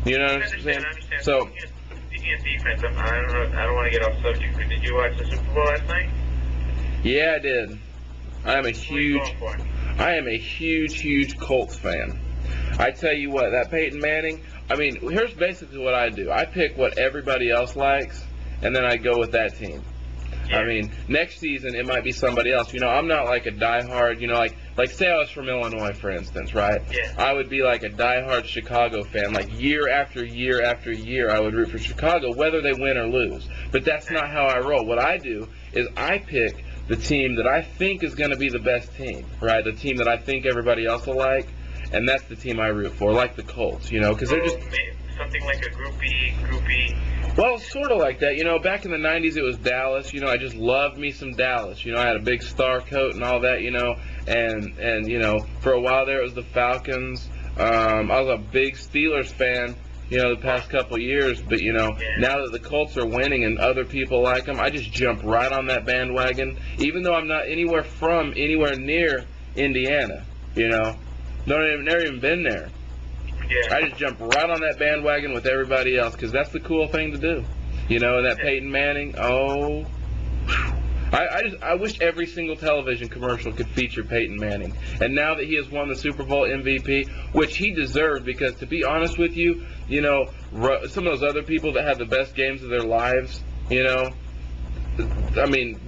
You know what I'm saying? So, speaking of defense, I don't want to get off subject, but did you watch the Super Bowl last night? yeah, I did. I am a Who are you huge, going for? I am a huge Colts fan. I tell you what, that Peyton Manning. I mean, here's basically what I do. I pick what everybody else likes, and then I go with that team. Yeah. I mean, next season it might be somebody else. You know, I'm not like a diehard. You know, like say I was from Illinois, for instance, right? Yeah. I would be like a diehard Chicago fan. Like year after year after year, I would root for Chicago, whether they win or lose. But that's not how I roll. What I do is I pick the team that I think is going to be the best team, right? The team that I think everybody else will like, and that's the team I root for, like the Colts. You know, because they're just something like a groupie. well, sort of like that. You know, back in the 90s, it was Dallas. You know, I just loved me some Dallas. You know, I had a big star coat and all that, you know. And you know, for a while there, it was the Falcons. I was a big Steelers fan, you know, the past couple years. But, you know, now that the Colts are winning and other people like them, I just jump right on that bandwagon, even though I'm not anywhere near Indiana, you know. Never even been there. Yeah. I just jump right on that bandwagon with everybody else because that's the cool thing to do. You know, and that Peyton Manning, oh, I wish every single television commercial could feature Peyton Manning. And now that he has won the Super Bowl MVP, which he deserved because, to be honest with you, you know, some of those other people that had the best games of their lives, you know, I mean,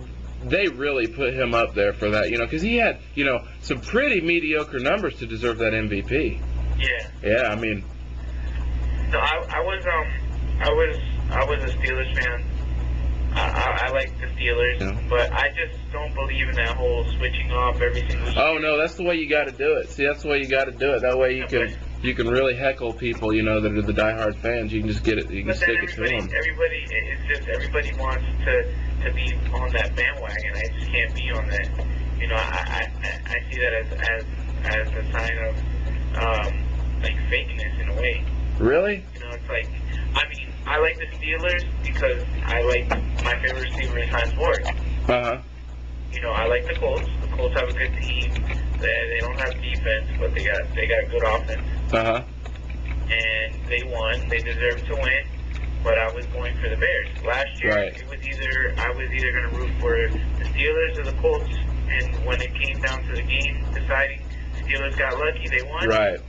they really put him up there for that, you know, because he had, you know, some pretty mediocre numbers to deserve that MVP. Yeah. Yeah, I mean. No, I was a Steelers fan. I like the Steelers, Yeah. but I just don't believe in that whole switching off every single year. Oh no, that's the way you got to do it. See, that's the way you got to do it. That way you can really heckle people, you know, that are the diehard fans. You can just get it. You can But stick then it to them. everybody wants to be on that bandwagon. I just can't be on that. You know, I see that as a sign of like fakeness in a way. Really? You know, it's like, I mean, I like the Steelers because I like my favorite receiver is Hines Ward. Uh-huh. You know, I like the Colts. The Colts have a good team. They don't have defense, but they got good offense. Uh-huh. And they won. They deserved to win. But I was going for the Bears. Last year, Right. I was either going to root for the Steelers or the Colts. And when it came down to the game deciding, Steelers got lucky. They won. Right.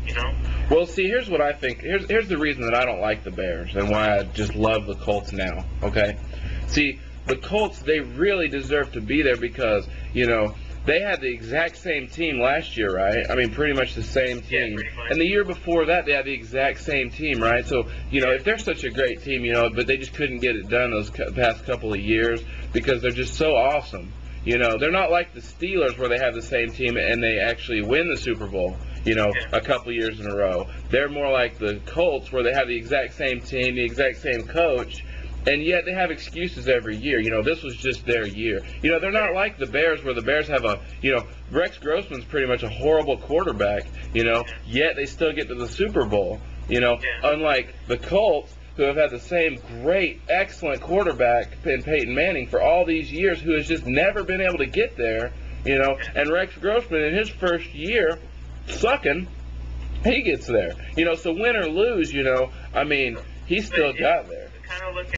You know? Well, see, here's what I think. Here's the reason that I don't like the Bears and why I just love the Colts now, okay? See, the Colts, they really deserve to be there because, you know, they had the exact same team last year, right? I mean, pretty much the same team. Yeah, pretty much. And the year before that, they had the exact same team, right? So, you know, if they're such a great team, you know, but they just couldn't get it done those past couple of years because they're just so awesome. You know, they're not like the Steelers where they have the same team and they actually win the Super Bowl, you know, a couple years in a row. They're more like the Colts where they have the exact same team, the exact same coach, and yet they have excuses every year. You know, this was just their year. You know, they're not like the Bears where the Bears have a, you know, Rex Grossman's pretty much a horrible quarterback, you know, yet they still get to the Super Bowl, you know, unlike the Colts, who have had the same great, excellent quarterback in Peyton Manning for all these years, who has just never been able to get there, you know, and Rex Grossman in his first year sucking, he gets there. You know, so win or lose, you know, I mean, he still got there. Kind of look